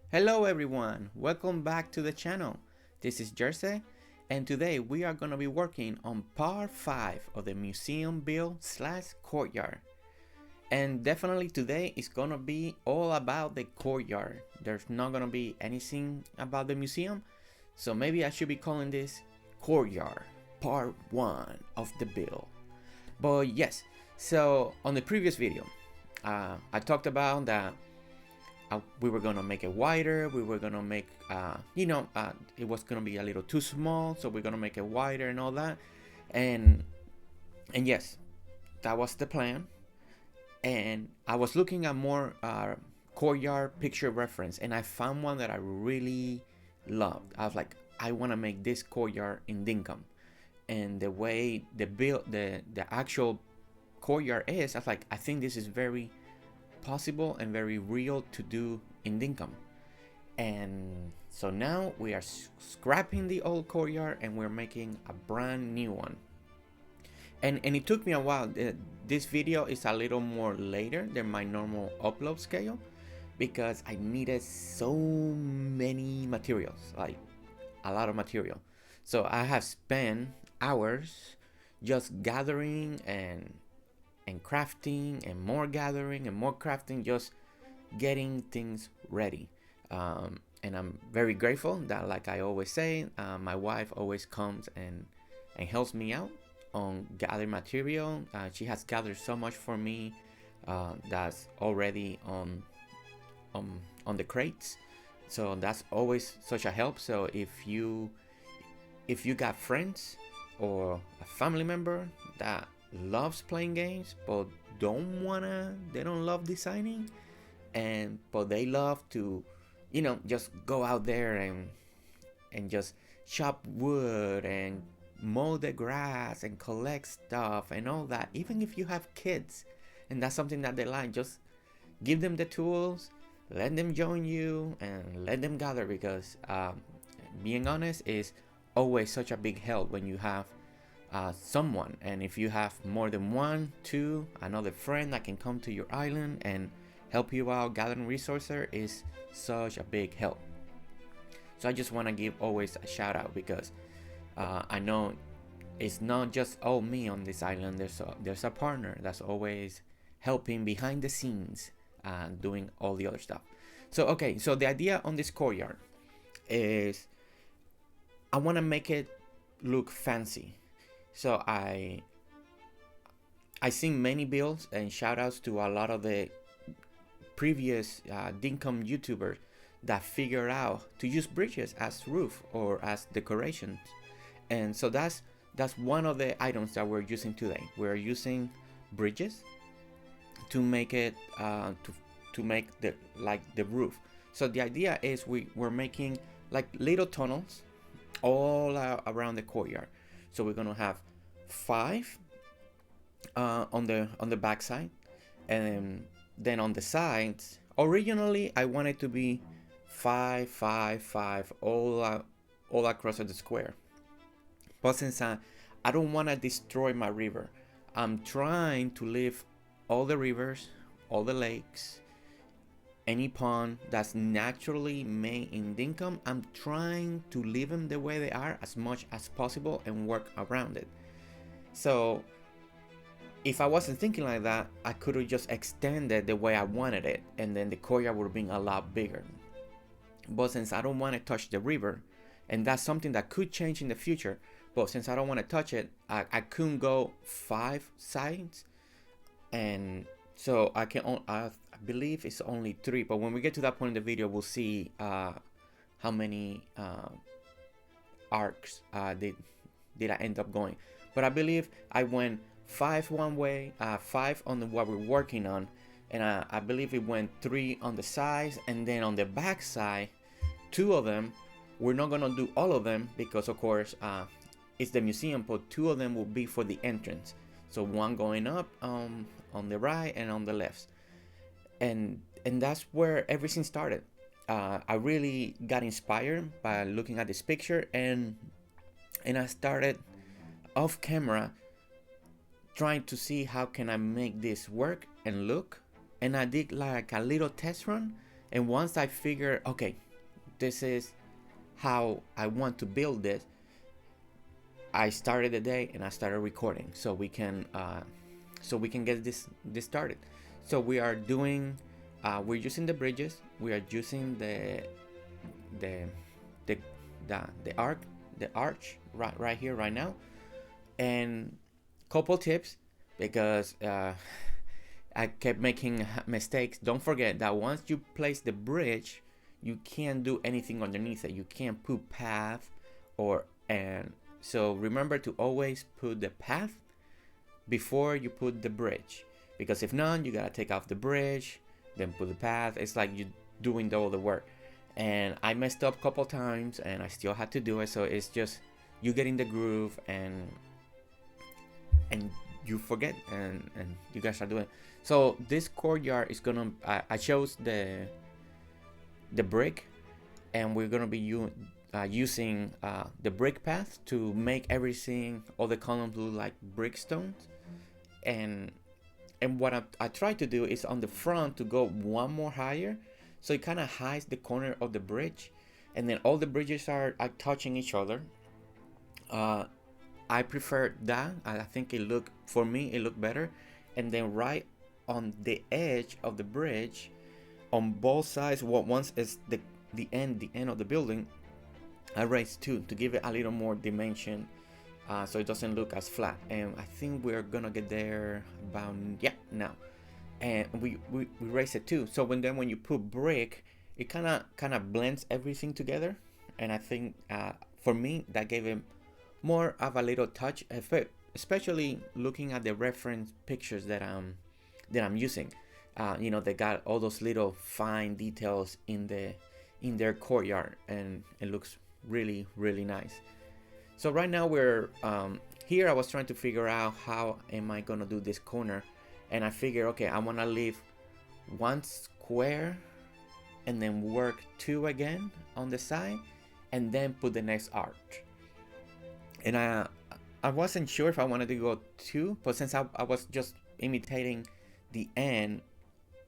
Hello everyone, welcome back to the channel. This is Jersey and today we are going to be working on part 5 of the museum build / courtyard. And definitely today is going to be all about the courtyard. There's not going to be anything about the museum, so maybe I should be calling this courtyard part 1 of the build. But yes, so on the previous video I talked about that we were gonna make it wider. We were gonna make, it was gonna be a little too small, so we're gonna make it wider and all that. And yes, that was the plan. And I was looking at more courtyard picture reference, and I found one that I really loved. I was like, I want to make this courtyard in Dinkum, and the way the actual courtyard is, I was like, I think this is very possible and very real to do in Dinkum. And so now we are scrapping the old courtyard and we're making a brand new one. And it took me a while. This video is a little more later than my normal upload schedule because I needed so many materials, like a lot of material. So I have spent hours just gathering and crafting and more gathering and more crafting, just getting things ready. And I'm very grateful that, like I always say, my wife always comes and helps me out on gathering material. She has gathered so much for me that's already on the crates, so that's always such a help. So if you got friends or a family member that loves playing games but they don't love designing, but they love to just go out there and just chop wood and mow the grass and collect stuff and all that. Even if you have kids and that's something that they like, just give them the tools, let them join you and let them gather, because being honest is always such a big help when you have someone. And if you have more than one, two, another friend that can come to your island and help you out gathering resources is such a big help. So I just want to give always a shout out, because I know it's not just me on this island. There's a partner that's always helping behind the scenes and doing all the other stuff. So okay, so the idea on this courtyard is I want to make it look fancy. So I seen many builds, and shout outs to a lot of the previous Dinkum YouTubers that figured out to use bridges as roof or as decorations. And so that's one of the items that we're using today. We're using bridges to make it to make the roof. So the idea is we're making like little tunnels all around the courtyard. So we're gonna have 5 on the back side, and then on the sides. Originally, I wanted to be 5, 5, 5 all across the square. But since I don't want to destroy my river, I'm trying to leave all the rivers, all the lakes, any pond that's naturally made in Dinkum, I'm trying to leave them the way they are as much as possible and work around it. So if I wasn't thinking like that, I could have just extended the way I wanted it, and then the courtyard would have been a lot bigger. But since I don't want to touch the river, and that's something that could change in the future, but since I don't want to touch it, I couldn't go 5 sides, and so I believe it's only 3. But when we get to that point in the video, we'll see how many arcs did I end up going. But I believe I went 5 one way, 5 on what we're working on, and I believe it went 3 on the sides, and then on the back side, 2 of them. We're not gonna do all of them because of course it's the museum, but 2 of them will be for the entrance. So one going up on the right and on the left, and that's where everything started. I really got inspired by looking at this picture, and I started off camera trying to see how can I make this work and look. And I did like a little test run, And once I figure, okay, this is how I want to build this, I started the day and I started recording so we can get this started. So we are doing, we're using the bridges. We are using the the the arch right here right now. And couple tips, because I kept making mistakes. Don't forget that once you place the bridge, you can't do anything underneath it. You can't put path and so remember to always put the path before you put the bridge, because if not, you gotta take off the bridge, then put the path. It's like you doing all the work. And I messed up a couple times and I still had to do it. So it's just you get in the groove and you forget and you guys are doing it. So this courtyard is gonna I chose the brick, and we're gonna be using the brick path to make everything, all the columns look like brick stones. And what I tried to do is on the front to go one more higher, so it kind of hides the corner of the bridge, and then all the bridges are touching each other. I prefer that. I think for me it looked better. And then right on the edge of the bridge, on both sides, once is the end of the building, I raised two to give it a little more dimension, so it doesn't look as flat. And I think we're gonna get there about now. And we raised it too. So when you put brick, it kind of blends everything together. And I think for me that gave it more of a little touch effect, especially looking at the reference pictures that I'm using. They got all those little fine details in their courtyard, and it looks really, really nice. So right now we're here. I was trying to figure out how am I gonna do this corner, and I figure, okay, I want to leave one square and then work two again on the side, and then put the next arch. And I wasn't sure if I wanted to go two, but since I was just imitating the end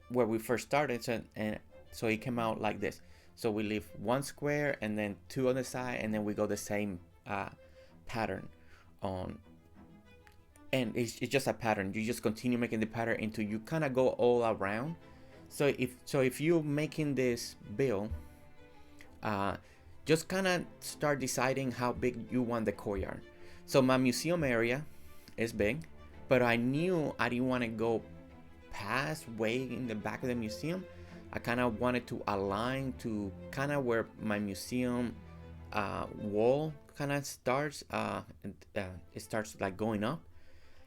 where we first started, so it came out like this. So we leave one square and then two on the side, and then we go the same pattern on. And it's just a pattern. You just continue making the pattern until you kind of go all around. So if you're making this build, just kind of start deciding how big you want the courtyard. So my museum area is big, but I knew I didn't want to go past way in the back of the museum. I kind of wanted to align to kind of where my museum wall kind of starts. It starts like going up.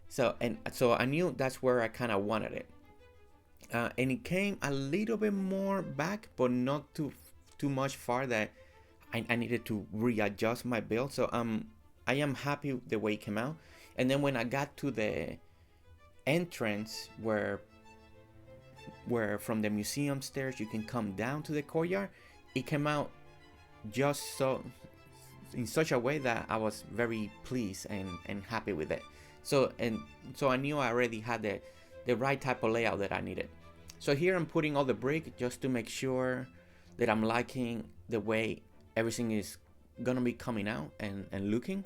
So I knew that's where I kind of wanted it. And it came a little bit more back, but not too much far that I needed to readjust my build. So I am happy the way it came out. And then when I got to the entrance where from the museum stairs you can come down to the courtyard, it came out just so in such a way that I was very pleased and happy with it. So I knew I already had the right type of layout that I needed. So here I'm putting all the brick just to make sure that I'm liking the way everything is gonna be coming out and looking.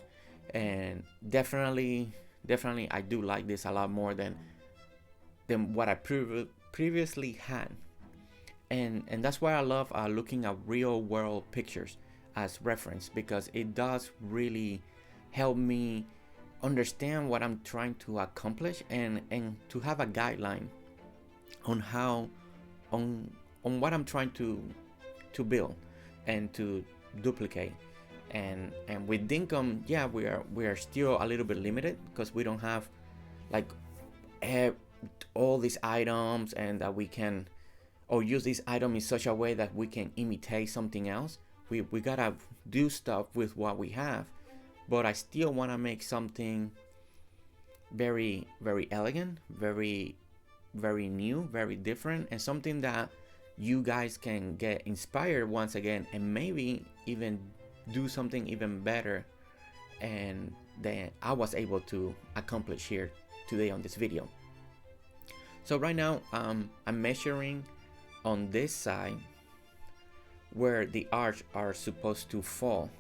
And definitely I do like this a lot more than what I previously had. And that's why I love looking at real world pictures as reference, because it does really help me understand what I'm trying to accomplish and to have a guideline on how on what I'm trying to build and to duplicate. And with Dinkum, yeah, we are still a little bit limited because we don't have like all these items, and that we can or use this item in such a way that we can imitate something else. We gotta do stuff with what we have, but I still want to make something very, very elegant, very, very new, very different, and something that you guys can get inspired once again, and maybe even do something even better and than I was able to accomplish here today on this video. So right now I'm measuring on this side where the arch are supposed to fall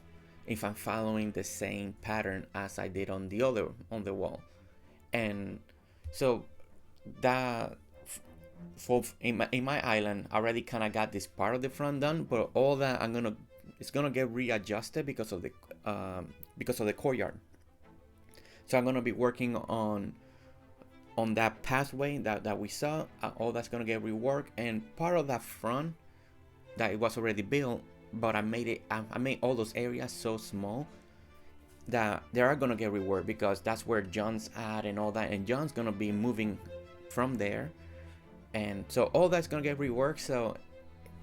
if I'm following the same pattern as I did on the wall. And so that for in my island I already kind of got this part of the front done, but all that it's gonna get readjusted because of the courtyard. So I'm gonna be working on that pathway that we saw. All that's gonna get reworked, and part of that front that it was already built, but I made all those areas so small that they are gonna get reworked because that's where John's at and all that, and John's gonna be moving from there, and so all that's gonna get reworked. So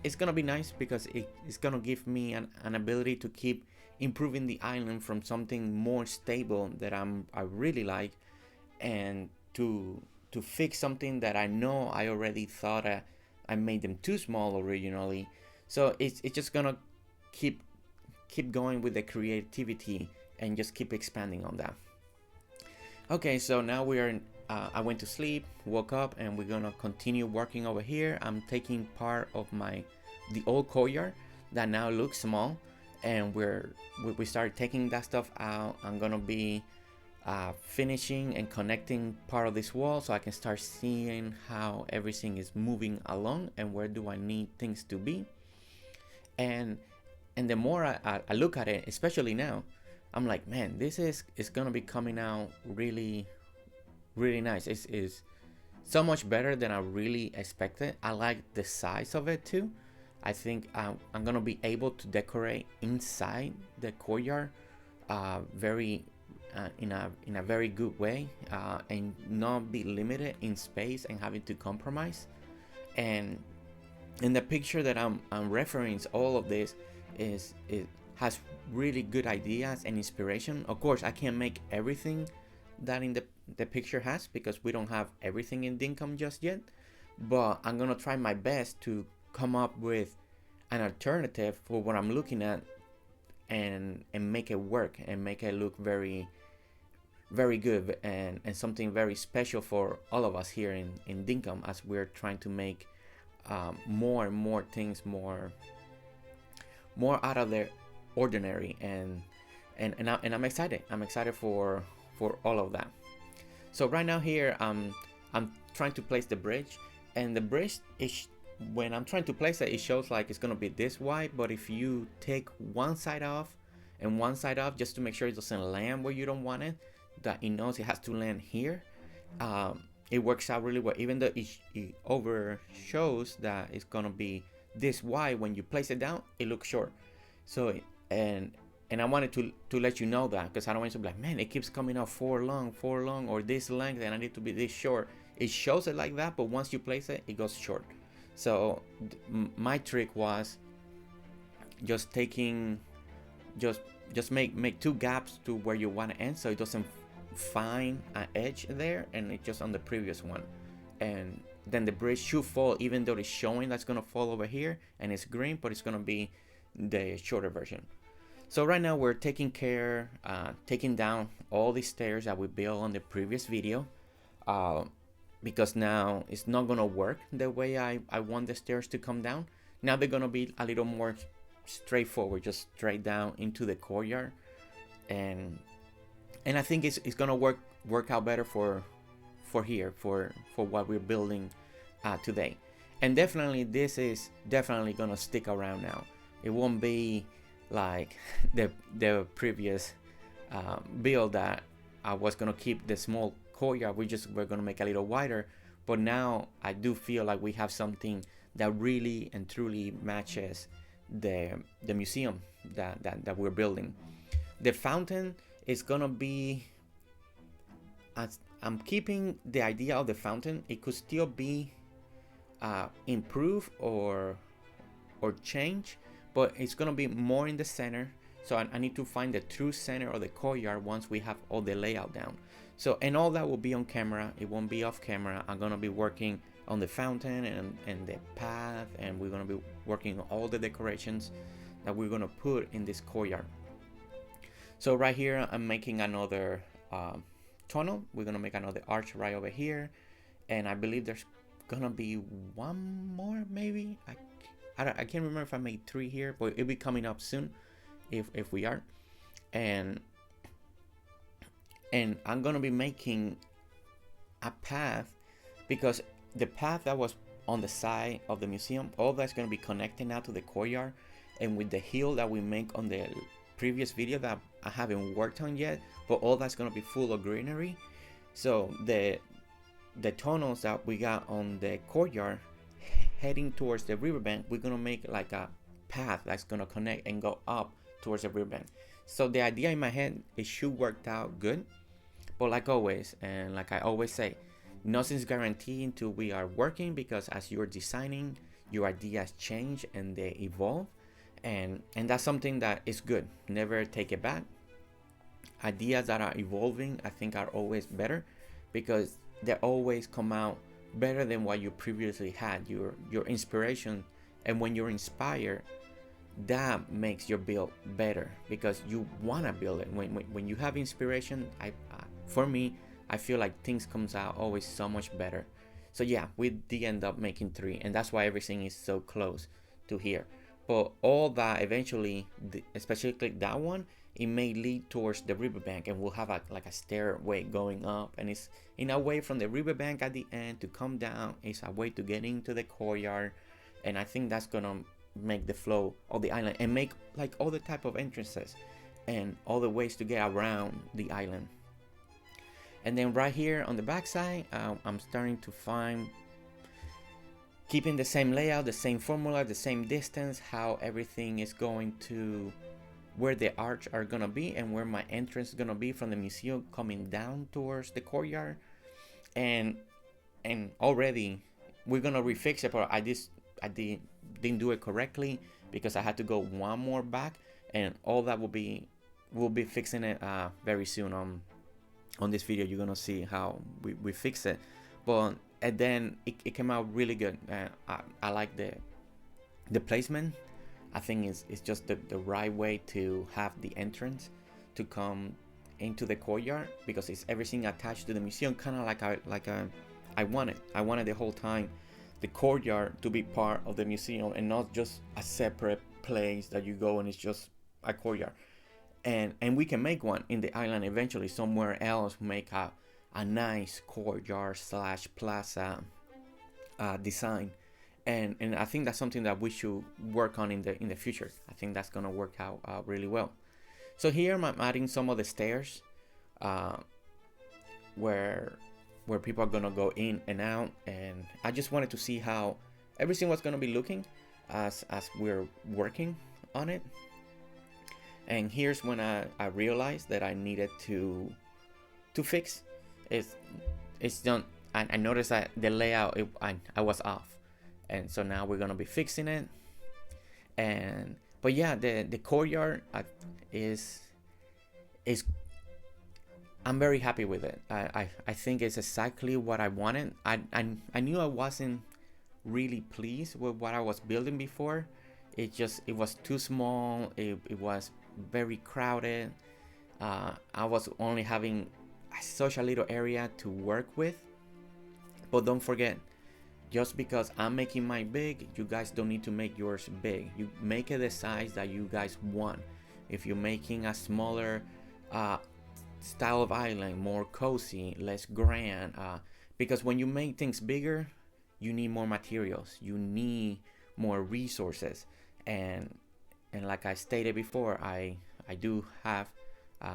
it's gonna be nice because it's gonna give me an ability to keep improving the island from something more stable that I really like, and to fix something that I know I already thought I made them too small originally. So it's just gonna keep going with the creativity and just keep expanding on that. Okay, so now we are in, I went to sleep, woke up, and we're gonna continue working over here. I'm taking part of the old courtyard that now looks small, and we started taking that stuff out. I'm gonna be finishing and connecting part of this wall so I can start seeing how everything is moving along and where do I need things to be. And the more I look at it, especially now, I'm like, man, this is gonna be coming out really, really nice. It's so much better than I really expected. I like the size of it too. I think I'm gonna be able to decorate inside the courtyard very in a very good way, and not be limited in space and having to compromise. And in the picture that I'm referencing, all of this it has really good ideas and inspiration. Of course, I can't make everything that in the picture has because we don't have everything in Dinkum just yet, but I'm gonna try my best to come up with an alternative for what I'm looking at and make it work and make it look very, very good and something very special for all of us here in Dinkum, as we're trying to make more and more things more out of the ordinary, and I'm excited. I'm excited for all of that. So right now here I'm trying to place the bridge, and the bridge is, when I'm trying to place it, it shows like it's gonna be this wide, but if you take one side off and one side off just to make sure it doesn't land where you don't want it, that it knows it has to land here, it works out really well. Even though it over shows that it's gonna be this wide, when you place it down it looks short. So and I wanted to let you know that, because I don't want you to be like, man, it keeps coming out for long or this length and I need to be this short. It shows it like that, but once you place it, it goes short. So my trick was just taking just make two gaps to where you want to end, so it doesn't find an edge there, and it's just on the previous one. And then the bridge should fall, even though it's showing that's gonna fall over here and it's green, but it's gonna be the shorter version. So right now we're taking down all the stairs that we built on the previous video, because now it's not gonna work the way I want the stairs to come down. Now they're gonna be a little more straightforward, just straight down into the courtyard, and I think it's gonna work out better for here, for what we're building today. And definitely this is definitely gonna stick around now. It won't be like the previous build that I was gonna keep the small courtyard. We're gonna make a little wider, but now I do feel like we have something that really and truly matches the museum that we're building. The fountain is gonna be, I'm keeping the idea of the fountain. It could still be improved or change, but it's gonna be more in the center. So I need to find the true center of the courtyard once we have all the layout down. So, and all that will be on camera, it won't be off camera. I'm gonna be working on the fountain and the path, and we're gonna be working on all the decorations that we're gonna put in this courtyard. So right here I'm making another tunnel. We're gonna make another arch right over here, and I believe there's gonna be one more, maybe. I can't remember if I made 3 here, but it'll be coming up soon if we are. And I'm gonna be making a path, because the path that was on the side of the museum, all that's gonna be connected now to the courtyard, and with the hill that we make on the previous video that I haven't worked on yet, but all that's gonna be full of greenery. So the tunnels that we got on the courtyard heading towards the riverbank, we're gonna make like a path that's gonna connect and go up towards the riverbank. So the idea in my head, it should work out good, but like always, and like I always say, nothing's guaranteed until we are working, because as you're designing, your ideas change and they evolve, and that's something that is good. Never take it back. Ideas that are evolving, I think, are always better, because they always come out better than what you previously had. Your inspiration, and when you're inspired, that makes your build better, because you want to build it. When you have inspiration, for me, I feel like things comes out always so much better. So yeah, we did end up making 3, and that's why everything is so close to here. But all that eventually, especially that one, it may lead towards the riverbank, and we'll have like a stairway going up, and it's in a way from the riverbank at the end to come down. It's a way to get into the courtyard, and I think that's gonna make the flow of the island and make like all the type of entrances and all the ways to get around the island. And then right here on the back side, I'm starting to find, keeping the same layout, the same formula, the same distance, how everything is going to, where the arch are gonna be and where my entrance is gonna be from the museum coming down towards the courtyard. And already we're gonna refix it, but I didn't do it correctly, because I had to go one more back, and all that we'll be fixing it very soon. On this video you're gonna see how we fix it. But and then it came out really good. I like the placement. I think it's just the right way to have the entrance to come into the courtyard, because it's everything attached to the museum, kind of like I wanted the whole time the courtyard to be part of the museum and not just a separate place that you go and it's just a courtyard. And we can make one in the island eventually, somewhere else, make a nice courtyard slash plaza design. And I think that's something that we should work on in the future. I think that's gonna work out really well. So here I'm adding some of the stairs where people are gonna go in and out, and I just wanted to see how everything was gonna be looking as we're working on it. And here's when I realized that I needed to fix. It's done. I noticed that the layout, I was off, and so now we're gonna be fixing it. But yeah, the courtyard is I'm very happy with it. I think it's exactly what I wanted. I knew I wasn't really pleased with what I was building before. It was too small. It was very crowded. I was only having such a little area to work with. But don't forget, just because I'm making mine big, you guys don't need to make yours big. You make it the size that you guys want. If you're making a smaller style of island, more cozy, less grand, because when you make things bigger, you need more materials, you need more resources, and like I stated before, I do have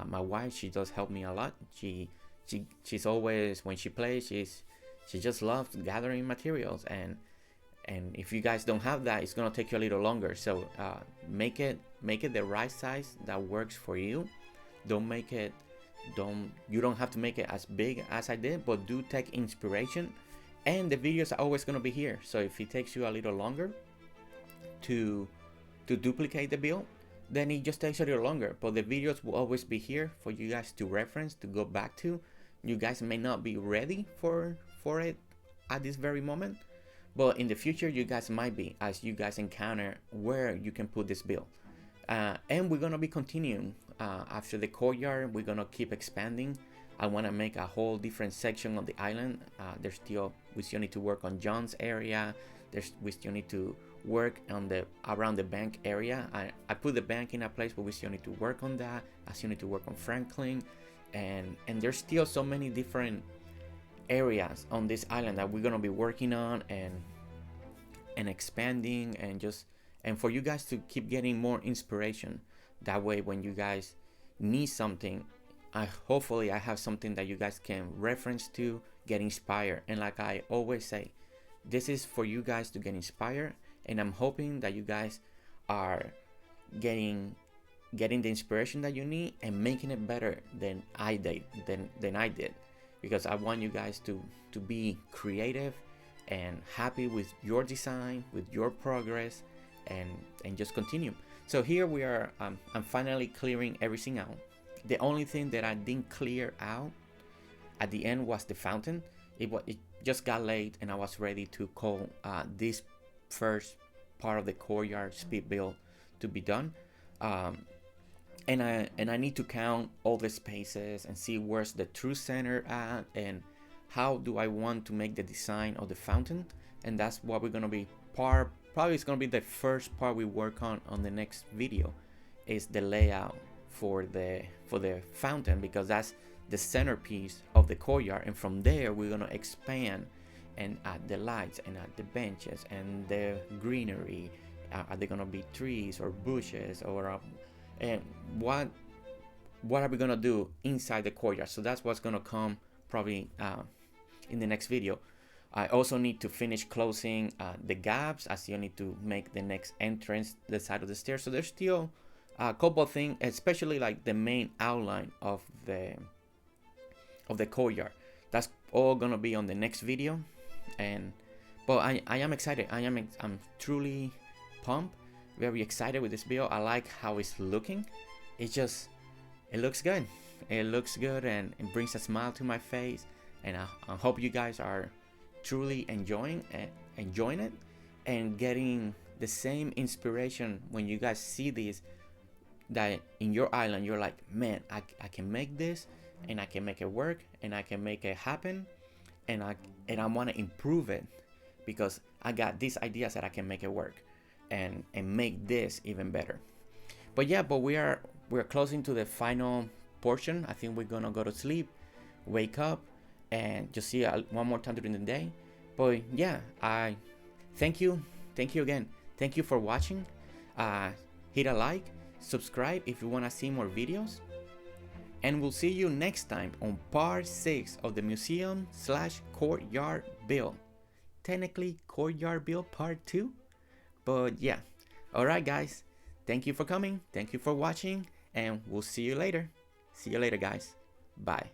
my wife. She does help me a lot. She's always, when she plays, she just loves gathering materials, and if you guys don't have that, it's gonna take you a little longer. So make it the right size that works for you. You don't have to make it as big as I did, but do take inspiration, and the videos are always gonna be here. So if it takes you a little longer to duplicate the build, then it just takes a little longer, but the videos will always be here for you guys to reference, to go back to. You guys may not be ready for it at this very moment, but in the future you guys might be, as you guys encounter where you can put this build. And we're gonna be continuing after the courtyard. We're gonna keep expanding. I want to make a whole different section of the island. We still need to work on John's area. We still need to work on the around the bank area. I put the bank in a place, but we still need to work on that. I still need to work on Franklin, and there's still so many different areas on this island that we're gonna be working on and expanding, and for you guys to keep getting more inspiration. That way, when you guys need something, hopefully I have something that you guys can reference to, get inspired. And like I always say, this is for you guys to get inspired, and I'm hoping that you guys are getting the inspiration that you need and making it better than I did, because I want you guys to be creative and happy with your design, with your progress, and just continue. So here we are. I'm finally clearing everything out. The only thing that I didn't clear out at the end was the fountain. It just got late, and I was ready to call this first part of the courtyard speed build to be done. And I need to count all the spaces and see where's the true center at, and how do I want to make the design of the fountain. And that's what we're gonna be probably it's gonna be the first part we work on the next video, is the layout for the fountain, because that's the centerpiece of the courtyard. And from there we're gonna expand and add the lights and add the benches and the greenery. Are they gonna be trees or bushes, or and what are we gonna do inside the courtyard? So that's what's gonna come probably in the next video. I also need to finish closing the gaps. I still need to make the next entrance, the side of the stairs. So there's still a couple of things, especially like the main outline of the courtyard. That's all gonna be on the next video. But I am excited. I'm truly pumped, very excited with this build. I like how it's looking. It looks good. It looks good, and it brings a smile to my face. And I hope you guys are truly enjoying it and getting the same inspiration when you guys see this, that in your island you're like, man, I can make this, and I can make it work, and I can make it happen, and I want to improve it, because I got these ideas that I can make it work and make this even better. But we're closing to the final portion. I think we're gonna go to sleep, wake up, and just see one more time during the day. But yeah, I thank you again. Thank you for watching. Hit a like, subscribe if you want to see more videos, and we'll see you next time on part 6 of the museum/courtyard build. Technically courtyard build part 2, but yeah. All right guys, thank you for coming, thank you for watching, and we'll see you later. See you later guys. Bye.